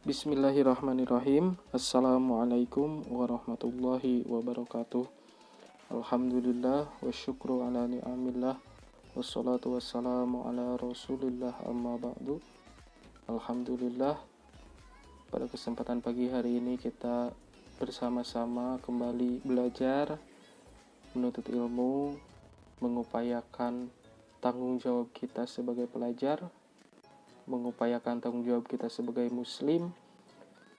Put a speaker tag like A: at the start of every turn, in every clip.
A: Bismillahirrahmanirrahim. Assalamualaikum warahmatullahi wabarakatuh. Alhamdulillah wa syukru ala ni'amillah. Wassalatu wassalamu ala rasulillah amma ba'du. Alhamdulillah, pada kesempatan pagi hari ini kita bersama-sama kembali belajar, menuntut ilmu, mengupayakan tanggung jawab kita sebagai pelajar, mengupayakan tanggung jawab kita sebagai muslim,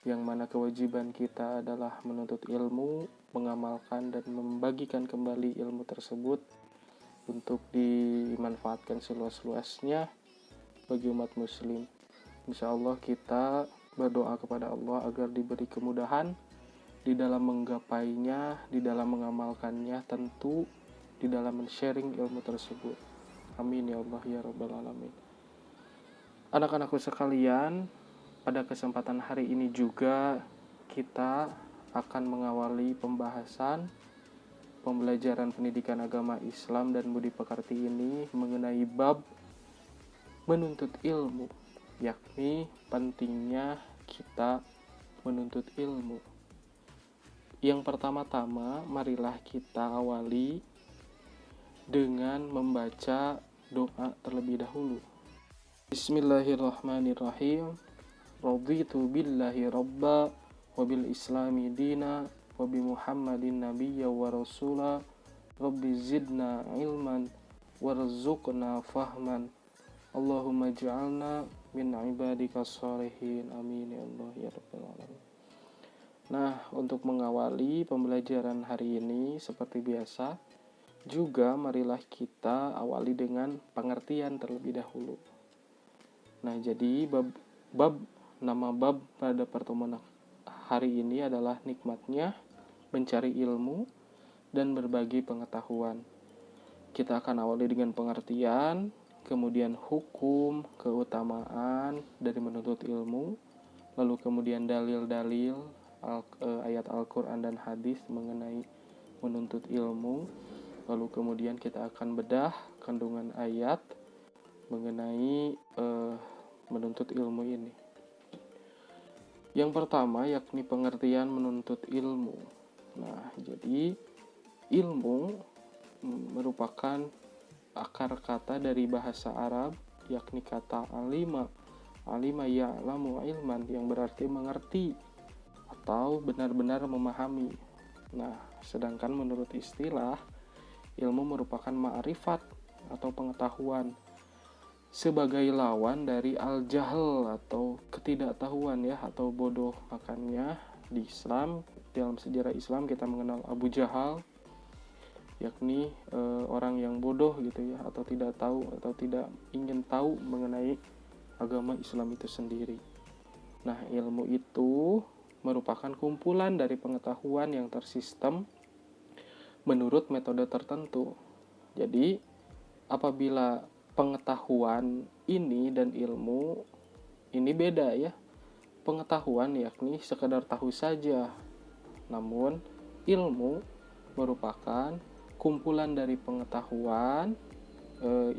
A: yang mana kewajiban kita adalah menuntut ilmu, mengamalkan dan membagikan kembali ilmu tersebut untuk dimanfaatkan seluas-luasnya bagi umat muslim. Insya Allah kita berdoa kepada Allah agar diberi kemudahan di dalam menggapainya, di dalam mengamalkannya, tentu di dalam men-sharing ilmu tersebut. Amin ya Allah ya Rabbal Alamin. Anak-anakku sekalian, pada kesempatan hari ini juga kita akan mengawali pembahasan pembelajaran pendidikan agama Islam dan budi pekerti ini mengenai bab menuntut ilmu, yakni pentingnya kita menuntut ilmu. Yang pertama-tama, marilah kita awali dengan membaca doa terlebih dahulu. Bismillahirrahmanirrahim. Raditu billahi rabba wa bil islami dina wa bi muhammadin nabiyya wa rasula rabbi zidna ilman warzuqna fahman Allahumma ja'alna min ibadika sholihin amin ya Allah ya Rabbal Alamin. Nah, untuk mengawali pembelajaran hari ini seperti biasa juga marilah kita awali dengan pengertian terlebih dahulu. Nah, jadi nama bab pada pertemuan hari ini adalah nikmatnya mencari ilmu dan berbagi pengetahuan. Kita akan awali dengan pengertian, kemudian hukum, keutamaan dari menuntut ilmu, lalu kemudian dalil-dalil ayat Al-Quran dan hadis mengenai menuntut ilmu, lalu kemudian kita akan bedah kandungan ayat mengenai menuntut ilmu ini. Yang pertama yakni pengertian menuntut ilmu. Nah, jadi ilmu merupakan akar kata dari bahasa Arab, yakni kata alima ya'lamu ilman, yang berarti mengerti atau benar-benar memahami. Nah, sedangkan menurut istilah, ilmu merupakan ma'rifat atau pengetahuan sebagai lawan dari al-jahl atau ketidaktahuan ya, atau bodoh. Makanya di Islam, dalam sejarah Islam kita mengenal Abu Jahal, yakni orang yang bodoh gitu ya, atau tidak tahu atau tidak ingin tahu mengenai agama Islam itu sendiri. Nah, ilmu itu merupakan kumpulan dari pengetahuan yang tersistem menurut metode tertentu. Jadi apabila pengetahuan ini dan ilmu ini beda ya. Pengetahuan yakni sekedar tahu saja. Namun ilmu merupakan kumpulan dari pengetahuan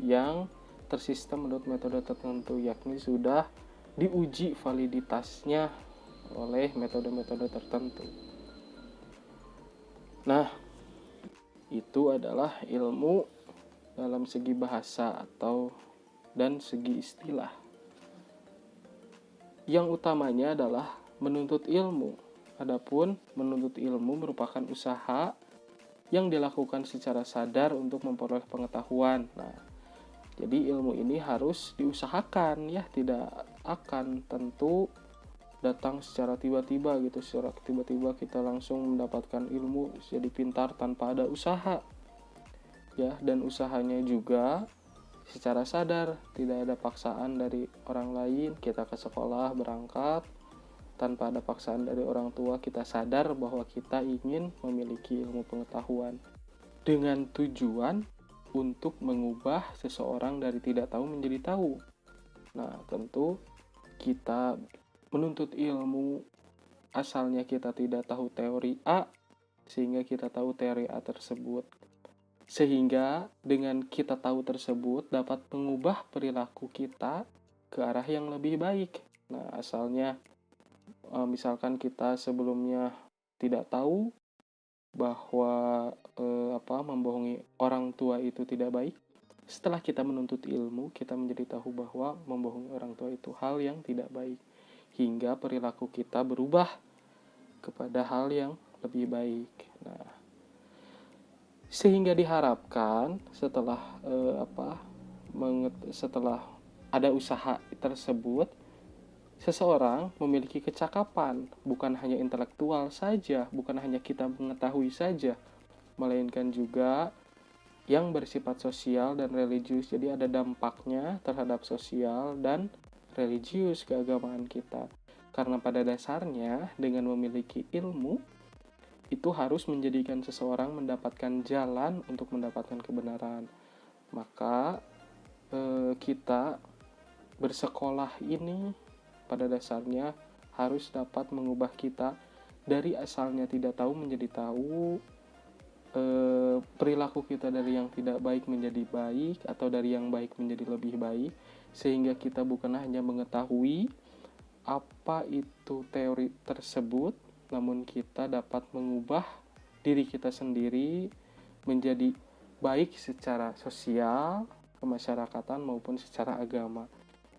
A: yang tersistem menurut metode tertentu, yakni sudah diuji validitasnya oleh metode-metode tertentu. Nah, itu adalah ilmu dalam segi bahasa dan segi istilah. Yang utamanya adalah menuntut ilmu. Adapun menuntut ilmu merupakan usaha yang dilakukan secara sadar untuk memperoleh pengetahuan. Nah, jadi ilmu ini harus diusahakan ya, tidak akan tentu datang secara tiba-tiba gitu. Secara tiba-tiba kita langsung mendapatkan ilmu jadi pintar tanpa ada usaha. Ya, dan usahanya juga secara sadar, tidak ada paksaan dari orang lain. Kita ke sekolah berangkat tanpa ada paksaan dari orang tua, kita sadar bahwa kita ingin memiliki ilmu pengetahuan dengan tujuan untuk mengubah seseorang dari tidak tahu menjadi tahu. Nah, tentu kita menuntut ilmu asalnya kita tidak tahu teori A, sehingga kita tahu teori A tersebut. Sehingga dengan kita tahu tersebut dapat mengubah perilaku kita ke arah yang lebih baik. Nah, asalnya misalkan kita sebelumnya tidak tahu bahwa membohongi orang tua itu tidak baik. Setelah kita menuntut ilmu, kita menjadi tahu bahwa membohongi orang tua itu hal yang tidak baik, hingga perilaku kita berubah kepada hal yang lebih baik. Nah, sehingga diharapkan setelah ada usaha tersebut, seseorang memiliki kecakapan, bukan hanya intelektual saja, bukan hanya kita mengetahui saja, melainkan juga yang bersifat sosial dan religius. Jadi ada dampaknya terhadap sosial dan religius keagamaan kita. Karena pada dasarnya dengan memiliki ilmu itu harus menjadikan seseorang mendapatkan jalan untuk mendapatkan kebenaran. Maka kita bersekolah ini pada dasarnya harus dapat mengubah kita dari asalnya tidak tahu menjadi tahu, perilaku kita dari yang tidak baik menjadi baik, atau dari yang baik menjadi lebih baik, sehingga kita bukan hanya mengetahui apa itu teori tersebut, namun kita dapat mengubah diri kita sendiri menjadi baik secara sosial, kemasyarakatan maupun secara agama.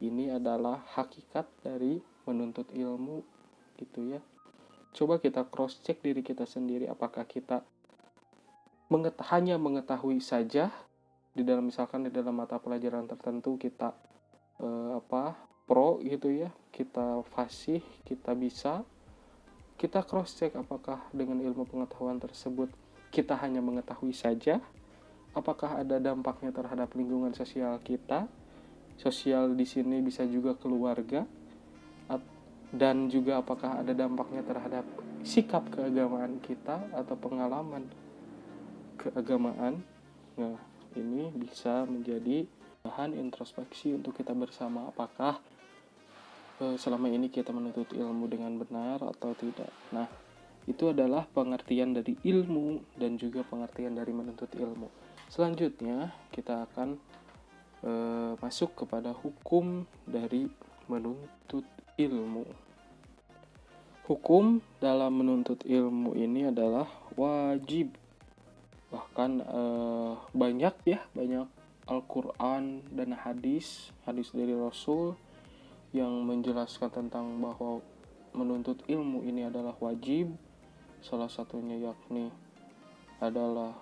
A: Ini adalah hakikat dari menuntut ilmu gitu ya. Coba kita cross check diri kita sendiri, apakah kita hanya mengetahui saja di dalam mata pelajaran tertentu kita pro gitu ya, kita fasih, kita bisa. Kita cross check apakah dengan ilmu pengetahuan tersebut kita hanya mengetahui saja, apakah ada dampaknya terhadap lingkungan sosial kita. Sosial di sini bisa juga keluarga, dan juga apakah ada dampaknya terhadap sikap keagamaan kita atau pengalaman keagamaan. Nah, ini bisa menjadi bahan introspeksi untuk kita bersama, apakah selama ini kita menuntut ilmu dengan benar atau tidak. Nah, itu adalah pengertian dari ilmu dan juga pengertian dari menuntut ilmu. Selanjutnya kita akan masuk kepada hukum dari menuntut ilmu. Hukum dalam menuntut ilmu ini adalah wajib. Bahkan banyak Al-Quran dan hadis dari Rasul yang menjelaskan tentang bahwa menuntut ilmu ini adalah wajib. Salah satunya yakni adalah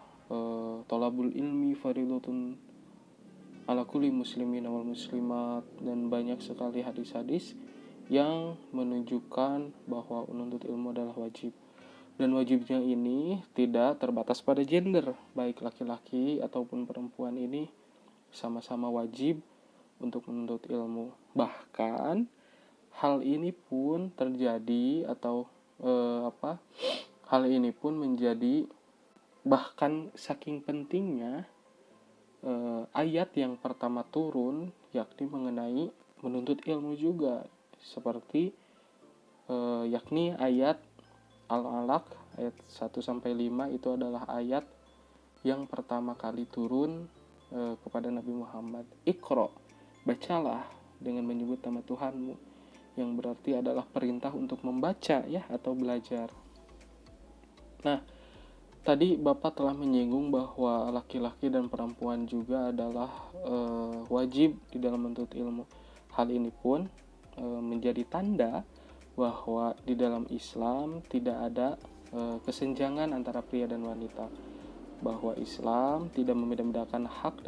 A: thalabul ilmi fardhatun ala kulli muslimin wal muslimat, dan banyak sekali hadis-hadis yang menunjukkan bahwa menuntut ilmu adalah wajib. Dan wajibnya ini tidak terbatas pada gender, baik laki-laki ataupun perempuan ini sama-sama wajib untuk menuntut ilmu. Bahkan hal ini pun terjadi hal ini pun menjadi bahkan saking pentingnya ayat yang pertama turun yakni mengenai menuntut ilmu juga, seperti yakni ayat Al-Alaq ayat 1-5 itu adalah ayat yang pertama kali turun kepada Nabi Muhammad. Iqra, bacalah dengan menyebut nama Tuhanmu, yang berarti adalah perintah untuk membaca ya, atau belajar. Nah, tadi Bapak telah menyinggung bahwa laki-laki dan perempuan juga adalah wajib di dalam menuntut ilmu. Hal ini pun menjadi tanda bahwa di dalam Islam tidak ada kesenjangan antara pria dan wanita, bahwa Islam tidak membeda-bedakan hak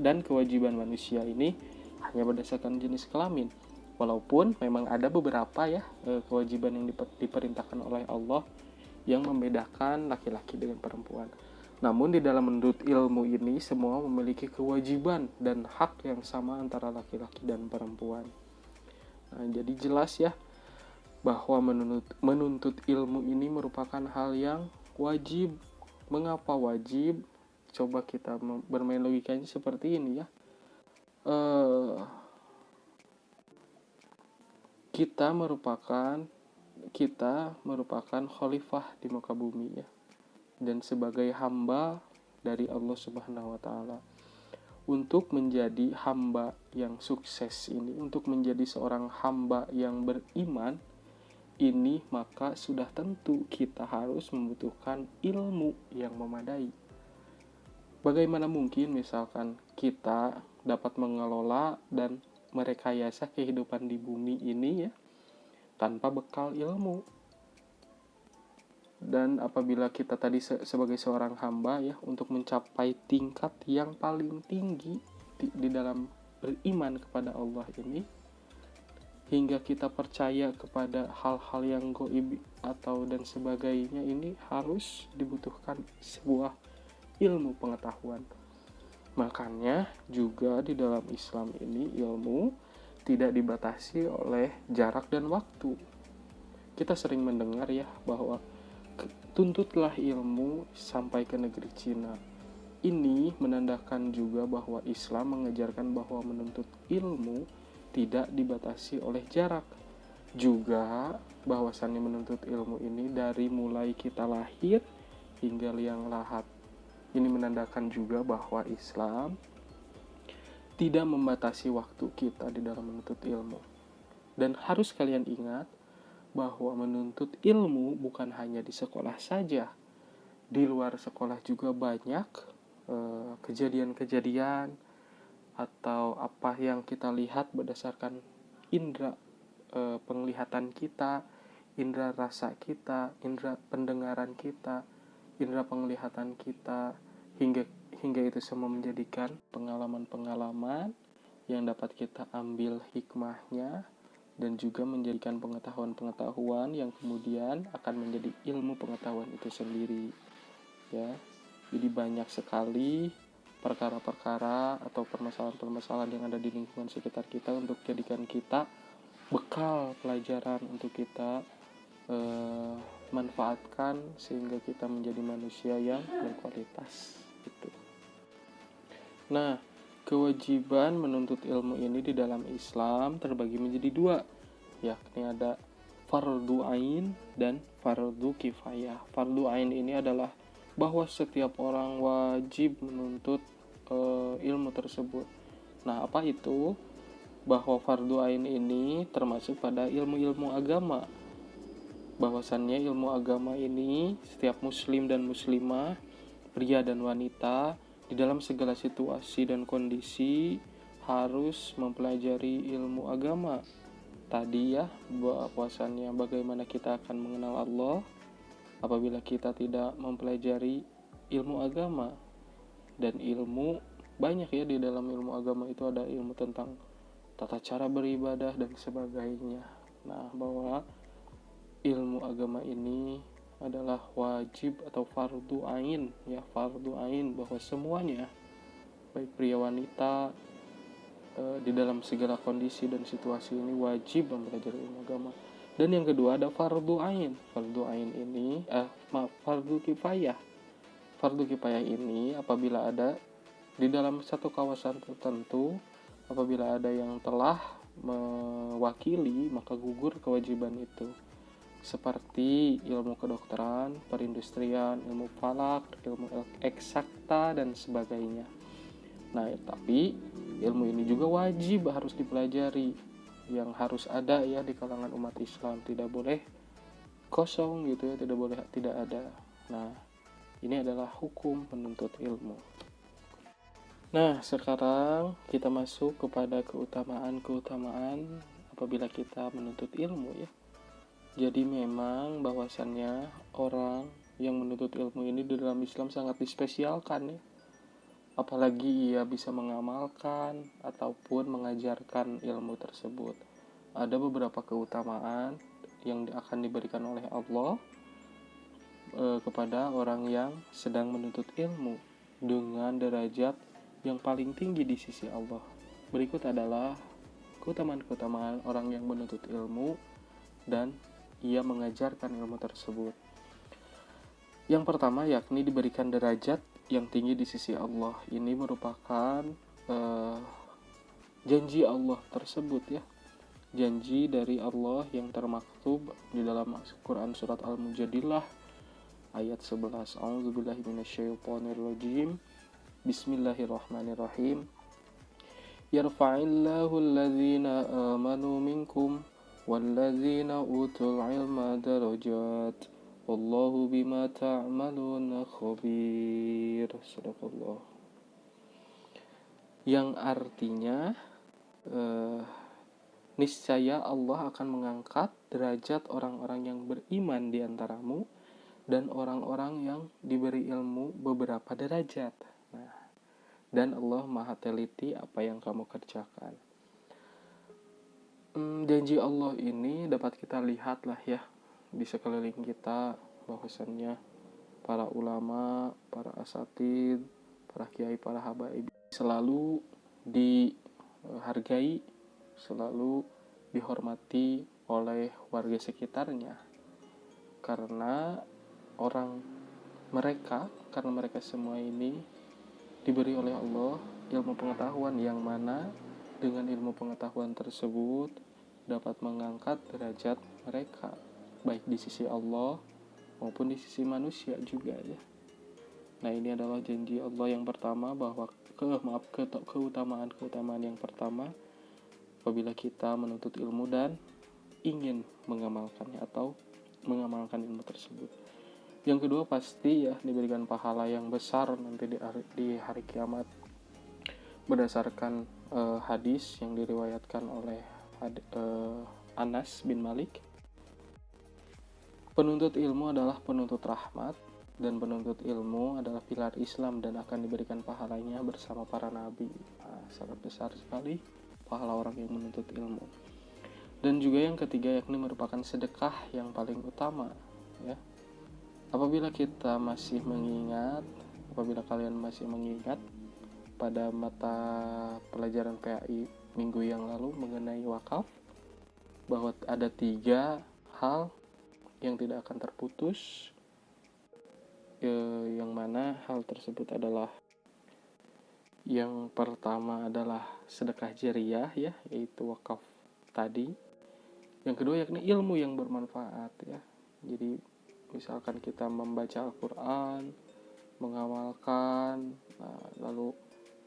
A: dan kewajiban manusia ini hanya berdasarkan jenis kelamin. Walaupun memang ada beberapa kewajiban yang diperintahkan oleh Allah yang membedakan laki-laki dengan perempuan. Namun di dalam menuntut ilmu ini semua memiliki kewajiban dan hak yang sama antara laki-laki dan perempuan. Nah, jadi jelas ya bahwa menuntut ilmu ini merupakan hal yang wajib. Mengapa wajib? Coba kita bermain logikanya seperti ini ya. Kita merupakan khalifah di muka bumi ya, dan sebagai hamba dari Allah Subhanahu wa taala. Untuk menjadi hamba yang sukses ini, untuk menjadi seorang hamba yang beriman, ini, maka sudah tentu kita harus membutuhkan ilmu yang memadai. Bagaimana mungkin misalkan kita dapat mengelola dan merekayasa kehidupan di bumi ini ya tanpa bekal ilmu. Dan apabila kita tadi sebagai seorang hamba ya, untuk mencapai tingkat yang paling tinggi di dalam beriman kepada Allah ini, hingga kita percaya kepada hal-hal yang gaib atau dan sebagainya, ini harus dibutuhkan sebuah ilmu pengetahuan. Makanya juga di dalam Islam ini ilmu tidak dibatasi oleh jarak dan waktu. Kita sering mendengar ya bahwa tuntutlah ilmu sampai ke negeri Cina. Ini menandakan juga bahwa Islam mengajarkan bahwa menuntut ilmu tidak dibatasi oleh jarak. Juga bahwasannya menuntut ilmu ini dari mulai kita lahir hingga liang lahat. Ini menandakan juga bahwa Islam tidak membatasi waktu kita di dalam menuntut ilmu. Dan harus kalian ingat bahwa menuntut ilmu bukan hanya di sekolah saja. Di luar sekolah juga banyak kejadian-kejadian atau apa yang kita lihat berdasarkan indera penglihatan kita, indera rasa kita, indera pendengaran kita, indera penglihatan kita, hingga itu semua menjadikan pengalaman-pengalaman yang dapat kita ambil hikmahnya dan juga menjadikan pengetahuan-pengetahuan yang kemudian akan menjadi ilmu pengetahuan itu sendiri ya. Jadi banyak sekali perkara-perkara atau permasalahan-permasalahan yang ada di lingkungan sekitar kita untuk jadikan kita bekal pelajaran untuk kita manfaatkan sehingga kita menjadi manusia yang berkualitas gitu. Nah, kewajiban menuntut ilmu ini di dalam Islam terbagi menjadi dua, yakni ada fardu ain dan fardu kifayah. Fardu ain ini adalah bahwa setiap orang wajib menuntut ilmu tersebut. Nah, apa itu? Bahwa fardu ain ini termasuk pada ilmu-ilmu agama. Bahwasannya ilmu agama ini setiap muslim dan muslimah, pria dan wanita, di dalam segala situasi dan kondisi harus mempelajari ilmu agama. Tadi ya, bahwasannya bagaimana kita akan mengenal Allah apabila kita tidak mempelajari ilmu agama. Dan ilmu banyak ya, di dalam ilmu agama itu ada ilmu tentang tata cara beribadah dan sebagainya. Nah, bahwa ilmu agama ini adalah wajib atau fardu ain ya, fardu ain, bahwa semuanya baik pria wanita di dalam segala kondisi dan situasi ini wajib mempelajari ilmu agama. Dan yang kedua ada fardu ain. Fardu ain ini fardu kifayah. Fardu kifayah ini apabila ada di dalam satu kawasan tertentu, apabila ada yang telah mewakili, maka gugur kewajiban itu. Seperti ilmu kedokteran, perindustrian, ilmu falak, ilmu eksakta, dan sebagainya. Nah, tapi ilmu ini juga wajib harus dipelajari, yang harus ada ya di kalangan umat Islam. Tidak boleh kosong gitu ya, tidak boleh tidak ada. Nah, ini adalah hukum menuntut ilmu. Nah, sekarang kita masuk kepada keutamaan-keutamaan apabila kita menuntut ilmu ya. Jadi memang bahwasannya orang yang menuntut ilmu ini di dalam Islam sangat dispesialkan ya. Apalagi ia bisa mengamalkan ataupun mengajarkan ilmu tersebut. Ada beberapa keutamaan yang akan diberikan oleh Allah kepada orang yang sedang menuntut ilmu dengan derajat yang paling tinggi di sisi Allah. Berikut adalah keutamaan-keutamaan orang yang menuntut ilmu dan ia mengajarkan ilmu tersebut. Yang pertama yakni diberikan derajat yang tinggi di sisi Allah. Ini merupakan janji Allah tersebut ya. Janji dari Allah yang termaktub di dalam Al-Quran surat Al-Mujadilah ayat 11. A'udzubillahi minasyaitonirrajim. Bismillahirrahmanirrahim. Yarfa'illahu alladhina amanu minkum walladzina utul ilma darajat wallahu bima ta'maluna khabir. Sadaqallah. Yang artinya niscaya Allah akan mengangkat derajat orang-orang yang beriman di antaramu dan orang-orang yang diberi ilmu beberapa derajat. Nah, dan Allah Maha teliti apa yang kamu kerjakan. Janji Allah ini dapat kita lihat lah ya di sekeliling kita, bahwasannya para ulama, para asatid, para kiai, para habaib selalu dihargai, selalu dihormati oleh warga sekitarnya karena mereka semua ini diberi oleh Allah ilmu pengetahuan yang mana dengan ilmu pengetahuan tersebut dapat mengangkat derajat mereka baik di sisi Allah maupun di sisi manusia juga ya. Nah, ini adalah janji Allah yang pertama, bahwa keutamaan yang pertama apabila kita menuntut ilmu dan ingin mengamalkannya atau mengamalkan ilmu tersebut. Yang kedua pasti ya diberikan pahala yang besar nanti di hari kiamat berdasarkan hadis yang diriwayatkan oleh Anas bin Malik. Penuntut ilmu adalah penuntut rahmat, dan penuntut ilmu adalah pilar Islam dan akan diberikan pahalanya bersama para nabi. Nah, sangat besar sekali pahala orang yang menuntut ilmu. Dan juga yang ketiga yakni merupakan sedekah yang paling utama ya. Apabila kalian masih mengingat pada mata pelajaran PAI minggu yang lalu mengenai wakaf, bahwa ada 3 hal yang tidak akan terputus, yang mana hal tersebut adalah yang pertama adalah sedekah jariyah ya, yaitu wakaf tadi. Yang kedua yakni ilmu yang bermanfaat ya. Jadi misalkan kita membaca Al-Quran, mengamalkan, lalu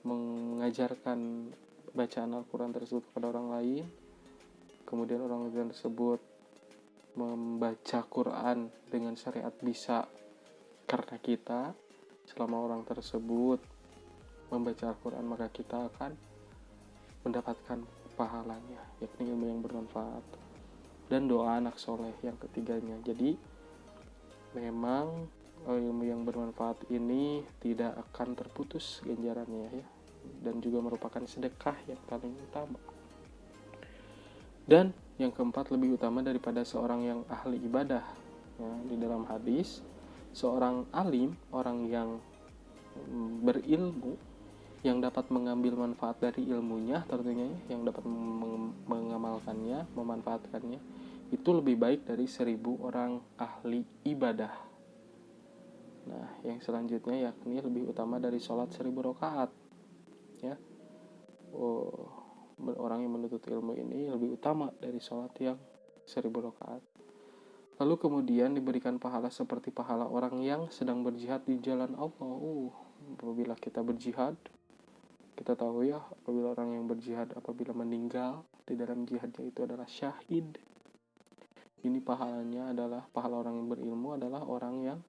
A: mengajarkan bacaan Al-Quran tersebut kepada orang lain, kemudian orang lain tersebut membaca Quran dengan syariat bisa karena kita. Selama orang tersebut membaca Al-Quran, maka kita akan mendapatkan pahalanya, yakni ilmu yang bermanfaat. Dan doa anak soleh yang ketiganya. Jadi memang ilmu yang bermanfaat ini tidak akan terputus ganjarannya ya, dan juga merupakan sedekah yang paling utama. Dan yang keempat lebih utama daripada seorang yang ahli ibadah ya, di dalam hadis seorang alim, orang yang berilmu, yang dapat mengambil manfaat dari ilmunya tentunya, yang dapat mengamalkannya, memanfaatkannya, itu lebih baik dari 1000 orang ahli ibadah. Nah, yang selanjutnya yakni lebih utama dari sholat 1000 rakaat ya. Orang yang menuntut ilmu ini lebih utama dari sholat yang 1000 rakaat. Lalu kemudian diberikan pahala seperti pahala orang yang sedang berjihad di jalan Allah. Apabila kita berjihad, kita tahu ya, apabila orang yang berjihad apabila meninggal di dalam jihadnya itu adalah syahid. Ini pahalanya adalah pahala orang yang berilmu adalah orang yang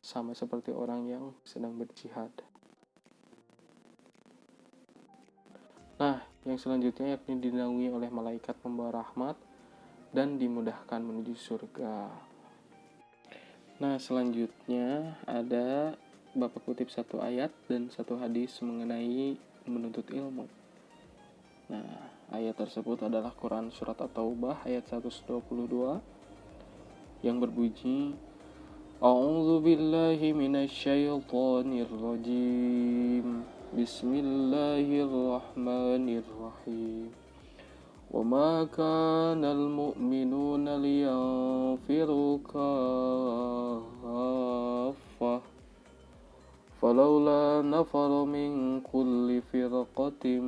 A: sama seperti orang yang sedang berjihad. Nah, yang selanjutnya yakni dinaungi oleh malaikat pembawa rahmat dan dimudahkan menuju surga. Nah, selanjutnya ada Bapak kutip 1 ayat dan 1 hadis mengenai menuntut ilmu. Nah, ayat tersebut adalah Quran Surat At-Taubah ayat 122 yang berbunyi, A'udzu billahi minasyaitonir rajim. Bismillahirrahmanirrahim. Wa ma kanal mu'minuna liyanfiru kaffah. Falaula nafara min kulli firqatin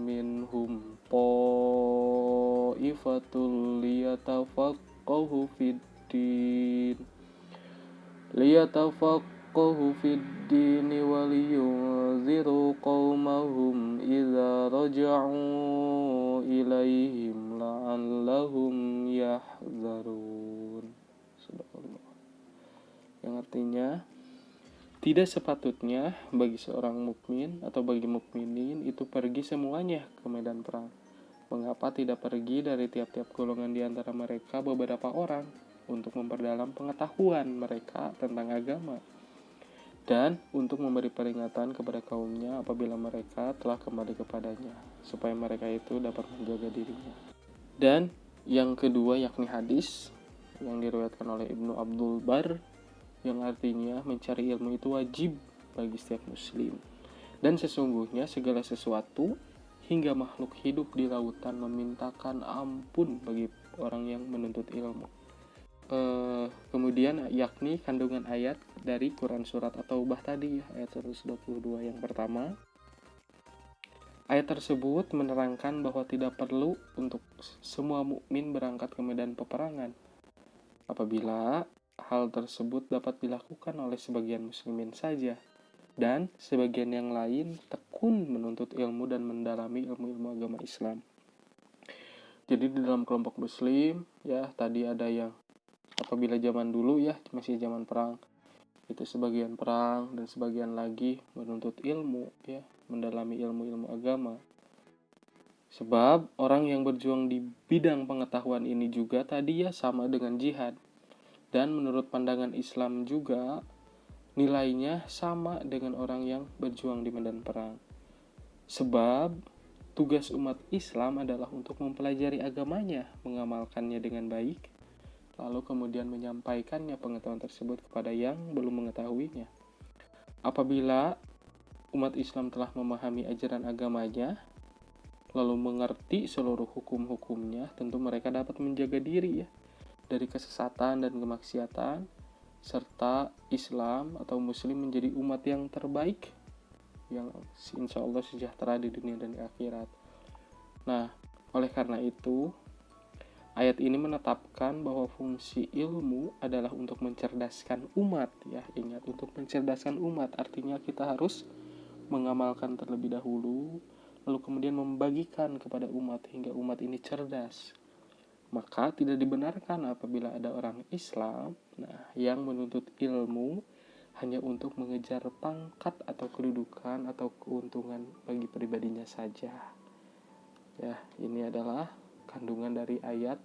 A: minhum ta'ifatul liyatafaqahu fid din yafqahu fid dini wa liyunziru qaumahum idza raja'u ilaihim la'allahum yahzarun. Subhanallah. Yang artinya, tidak sepatutnya bagi seorang mukmin atau bagi mukminin itu pergi semuanya ke medan perang. Mengapa tidak pergi dari tiap-tiap golongan di antara mereka beberapa orang untuk memperdalam pengetahuan mereka tentang agama dan untuk memberi peringatan kepada kaumnya apabila mereka telah kembali kepadanya, supaya mereka itu dapat menjaga dirinya. Dan yang kedua yakni hadis yang diriwayatkan oleh Ibnu Abdul Bar, yang artinya mencari ilmu itu wajib bagi setiap muslim. Dan sesungguhnya segala sesuatu hingga makhluk hidup di lautan memintakan ampun bagi orang yang menuntut ilmu. Kemudian yakni kandungan ayat dari Quran surat At-Taubah tadi, ayat 122 yang pertama. Ayat tersebut menerangkan bahwa tidak perlu untuk semua mukmin berangkat ke medan peperangan apabila hal tersebut dapat dilakukan oleh sebagian muslimin saja, dan sebagian yang lain tekun menuntut ilmu dan mendalami ilmu-ilmu agama Islam. Jadi di dalam kelompok muslim, ya tadi ada yang apabila zaman dulu ya masih zaman perang, itu sebagian perang dan sebagian lagi menuntut ilmu, ya mendalami ilmu-ilmu agama. Sebab orang yang berjuang di bidang pengetahuan ini juga tadi ya sama dengan jihad. Dan menurut pandangan Islam juga nilainya sama dengan orang yang berjuang di medan perang. Sebab tugas umat Islam adalah untuk mempelajari agamanya, mengamalkannya dengan baik, lalu kemudian menyampaikannya pengetahuan tersebut kepada yang belum mengetahuinya. Apabila umat Islam telah memahami ajaran agamanya, lalu mengerti seluruh hukum-hukumnya, tentu mereka dapat menjaga diri ya dari kesesatan dan kemaksiatan, serta Islam atau Muslim menjadi umat yang terbaik, yang insya Allah sejahtera di dunia dan di akhirat. Nah, oleh karena itu, ayat ini menetapkan bahwa fungsi ilmu adalah untuk mencerdaskan umat, ya ingat, untuk mencerdaskan umat, artinya kita harus mengamalkan terlebih dahulu, lalu kemudian membagikan kepada umat hingga umat ini cerdas. Maka tidak dibenarkan apabila ada orang Islam yang menuntut ilmu hanya untuk mengejar pangkat atau kedudukan atau keuntungan bagi pribadinya saja. Ya, ini adalah kandungan dari ayat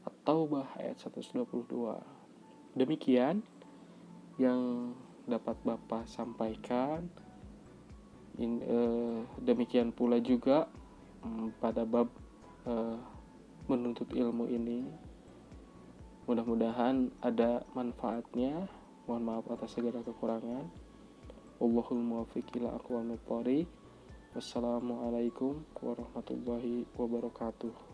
A: At-Taubah ayat 122. Demikian yang dapat Bapak sampaikan. Demikian pula juga pada bab menuntut ilmu ini, mudah-mudahan ada manfaatnya. Mohon maaf atas segala kekurangan. Wallahul muwaffiq ila aqwamit thoriq. Wassalamualaikum warahmatullahi wabarakatuh.